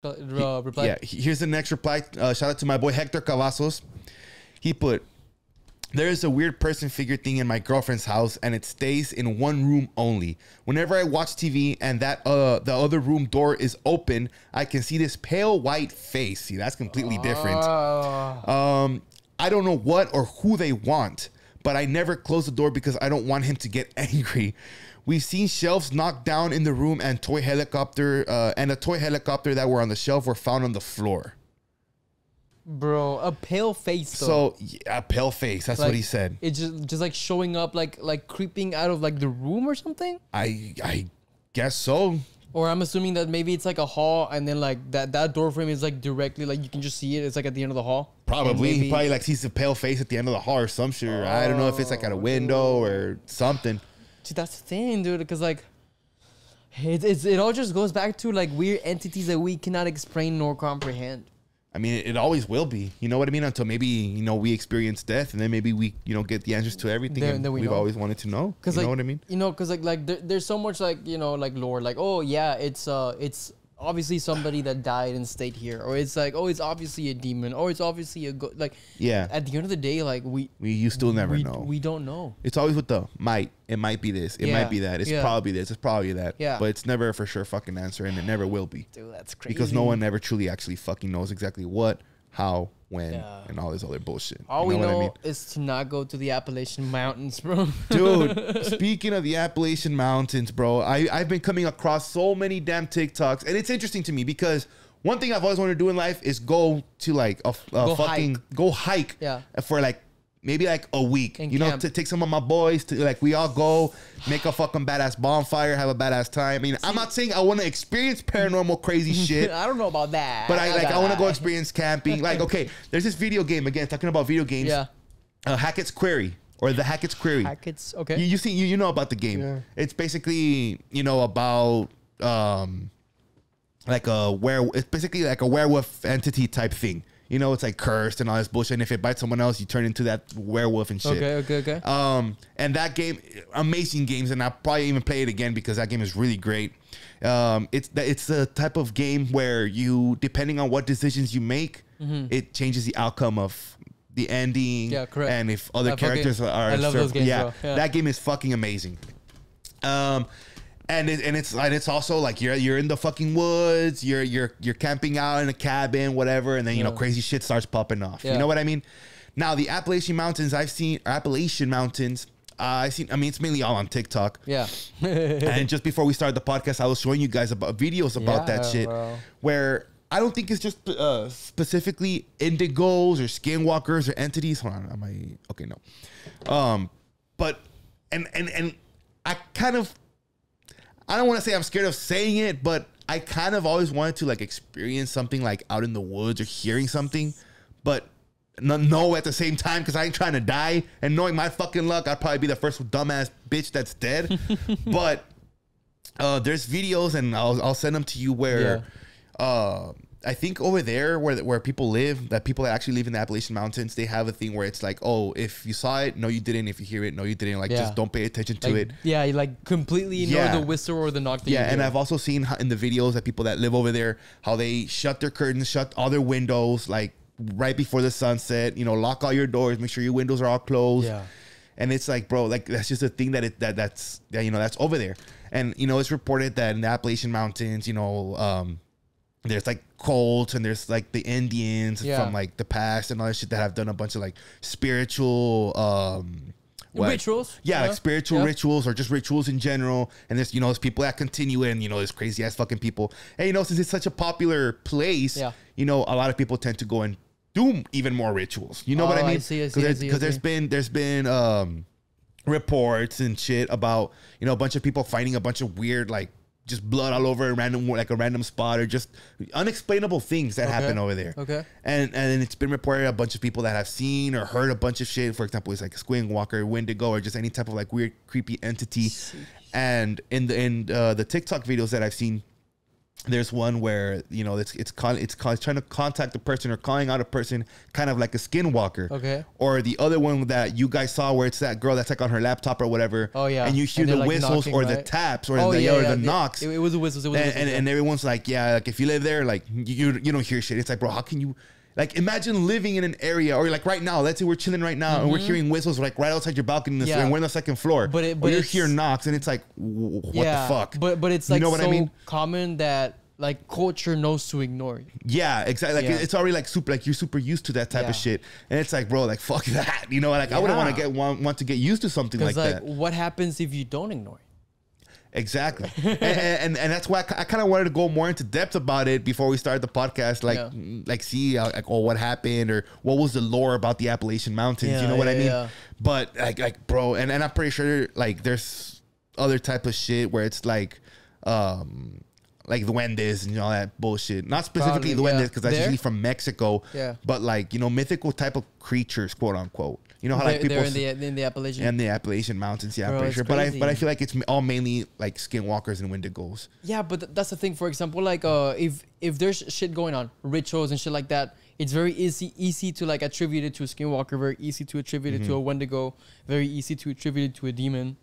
reply. Yeah, here's the next reply. Shout out to my boy Hector Cavazos. He put, there is a weird person figure thing in my girlfriend's house, and it stays in one room only. Whenever I watch TV and that the other room door is open, I can see this pale white face. See, that's completely different. I don't know what or who they want, but I never close the door because I don't want him to get angry. We've seen shelves knocked down in the room, and a toy helicopter that were on the shelf were found on the floor. Bro, a pale face though. So yeah, a pale face. That's what he said. It's just like showing up, like creeping out of like the room or something. I guess so. Or I'm assuming that maybe it's like a hall, and then like that door frame is like directly, like you can just see it. It's like at the end of the hall. Probably. He probably like sees a pale face at the end of the hall or some shit. I don't know if it's like at a window or something. See, that's the thing, dude. Because like, it all just goes back to like weird entities that we cannot explain nor comprehend. I mean, it always will be. You know what I mean? Until maybe, you know, we experience death, and then maybe we, you know, get the answers to everything. And we've always wanted to know. You know what I mean? You know, because like there's so much like, you know, like lore. Like, oh yeah, it's obviously somebody that died and stayed here, or it's like, oh, it's obviously a demon, or it's obviously a like. Yeah. At the end of the day, like you still never know. We don't know. It's always with the might. It might be this. It might be that. It's probably this. It's probably that. Yeah. But it's never a for sure fucking answer, and it never will be. Dude, that's crazy. Because no one ever truly actually fucking knows exactly what, how, when, and all this other bullshit. All we know is to not go to the Appalachian Mountains, bro. Dude, speaking of the Appalachian Mountains, bro, I've been coming across so many damn TikToks, and it's interesting to me because one thing I've always wanted to do in life is go to like go hike for like maybe like a week, you know, to take some of my boys to like, we all go make a fucking badass bonfire, have a badass time. I mean, I'm not saying I want to experience paranormal crazy shit. I don't know about that. But I want to go experience camping. Like, okay, there's this video game, again, talking about video games. Yeah. Hackett's Query, or the Hackett's Query. Hackett's, okay. You know about the game. Yeah. It's basically, you know, about like it's basically like a werewolf entity type thing. You know, it's like cursed and all this bullshit. And if it bites someone else, you turn into that werewolf and shit. Okay. And that game, amazing games, and I'll probably even play it again because that game is really great. It's the type of game where you, depending on what decisions you make, it changes the outcome of the ending. Yeah, correct. And if other characters are, I love those games. Yeah, that game is fucking amazing. And it's also like you're in the fucking woods, you're camping out in a cabin, whatever, and then you know crazy shit starts popping off. You know what I mean? Now the Appalachian Mountains, I mean, it's mainly all on TikTok. Yeah. And just before we started the podcast, I was showing you guys about videos about that shit, where I don't think it's just specifically indigos or skinwalkers or entities. Hold on, okay? No. But and I kind of, I don't want to say I'm scared of saying it, but I kind of always wanted to like experience something like out in the woods or hearing something, but no at the same time, because I ain't trying to die. And knowing my fucking luck, I'd probably be the first dumbass bitch that's dead. But there's videos, and I'll send them to you, where I think over there where people live, that people that actually live in the Appalachian Mountains, they have a thing where it's like, oh, if you saw it, no you didn't. If you hear it, no you didn't. Like, just don't pay attention to it. Yeah, you like completely ignore the whistle or the knock that you and I've also seen in the videos that people that live over there, how they shut their curtains, shut all their windows, like right before the sunset, you know, lock all your doors, make sure your windows are all closed. Yeah. And it's like, bro, like that's just a thing that's over there. And, you know, it's reported that in the Appalachian Mountains, you know, there's like cults, and there's like the Indians from like the past and all that shit that have done a bunch of like spiritual rituals. Yeah, like spiritual rituals, or just rituals in general. And there's, you know, there's people that continue it, and, you know, there's crazy ass fucking people. And, you know, since it's such a popular place, you know, a lot of people tend to go and do even more rituals. You know what I mean? Because there's been reports and shit about, you know, a bunch of people finding a bunch of weird, like, just blood all over a random spot, or just unexplainable things that happen over there. Okay. And it's been reported a bunch of people that have seen or heard a bunch of shit. For example, it's like a skinwalker, wendigo, or just any type of like weird, creepy entity. And in the TikTok videos that I've seen, There's one where, you know, it's trying to contact the person or calling out a person, kind of like a skinwalker. Okay. Or the other one that you guys saw, where it's that girl that's like on her laptop or whatever. Oh yeah. And you hear the like whistles knocking, or the taps or the knocks. It was the whistles. It was and everyone's like, yeah, like if you live there, like you don't hear shit. It's like, bro, how can you? Like, imagine living in an area, or like right now, let's say we're chilling right now and we're hearing whistles like right outside your balcony and we're on the second floor. But you hear knocks and it's like, what the fuck? But it's like, you know what I mean? Common that like culture knows to ignore. Yeah, exactly. Like it's already like super, like you're super used to that type of shit. And it's like, bro, like fuck that. You know, like I wouldn't want to get used to something like that. What happens if you don't ignore it? Exactly. and that's why I kind of wanted to go more into depth about it before we started the podcast. Like see like, oh, what happened, or what was the lore about the Appalachian Mountains, you know what I mean? Yeah. But like bro, and I'm pretty sure like there's other type of shit where it's like duendes and all that bullshit. Not specifically duendes, because that's usually from Mexico. Yeah. But like, you know, mythical type of creatures, quote unquote. You know how like people in the Appalachian and the Appalachian Mountains, I'm pretty sure. Crazy. But I feel like it's all mainly like skinwalkers and wendigos. Yeah, but that's the thing. For example, like if there's shit going on, rituals and shit like that, it's very easy to like attribute it to a skinwalker, very easy to attribute it to a wendigo, very easy to attribute it to a demon.